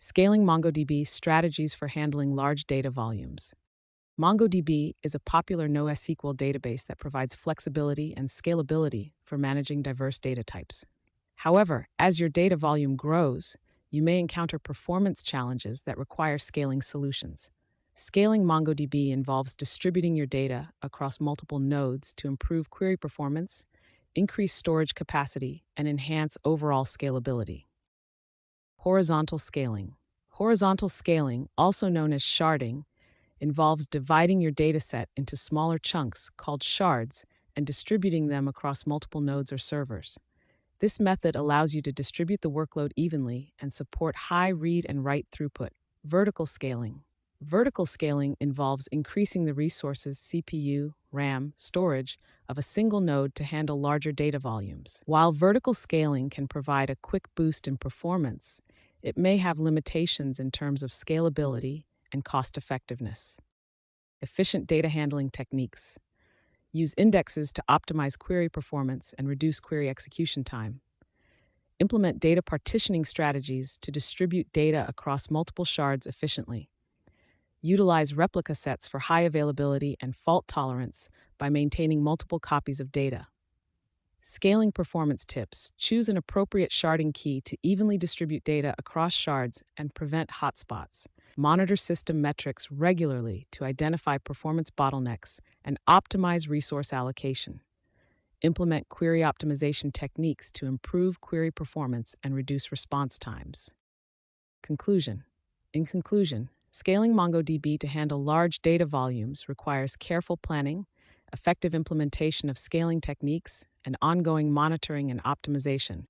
Scaling MongoDB strategies for handling large data volumes. MongoDB is a popular NoSQL database that provides flexibility and scalability for managing diverse data types. However, as your data volume grows, you may encounter performance challenges that require scaling solutions. Scaling MongoDB involves distributing your data across multiple nodes to improve query performance, increase storage capacity, and enhance overall scalability. Horizontal scaling. Horizontal scaling, also known as sharding, involves dividing your dataset into smaller chunks called shards and distributing them across multiple nodes or servers. This method allows you to distribute the workload evenly and support high read and write throughput. Vertical scaling. Vertical scaling involves increasing the resources CPU, RAM, storage of a single node to handle larger data volumes. While vertical scaling can provide a quick boost in performance, it may have limitations in terms of scalability and cost-effectiveness. Efficient data handling techniques. Use indexes to optimize query performance and reduce query execution time. Implement data partitioning strategies to distribute data across multiple shards efficiently. Utilize replica sets for high availability and fault tolerance by maintaining multiple copies of data. Scaling performance tips. Choose an appropriate sharding key to evenly distribute data across shards and prevent hotspots. Monitor system metrics regularly to identify performance bottlenecks and optimize resource allocation. Implement query optimization techniques to improve query performance and reduce response times. Conclusion. In conclusion, scaling MongoDB to handle large data volumes requires careful planning, effective implementation of scaling techniques, and ongoing monitoring and optimization.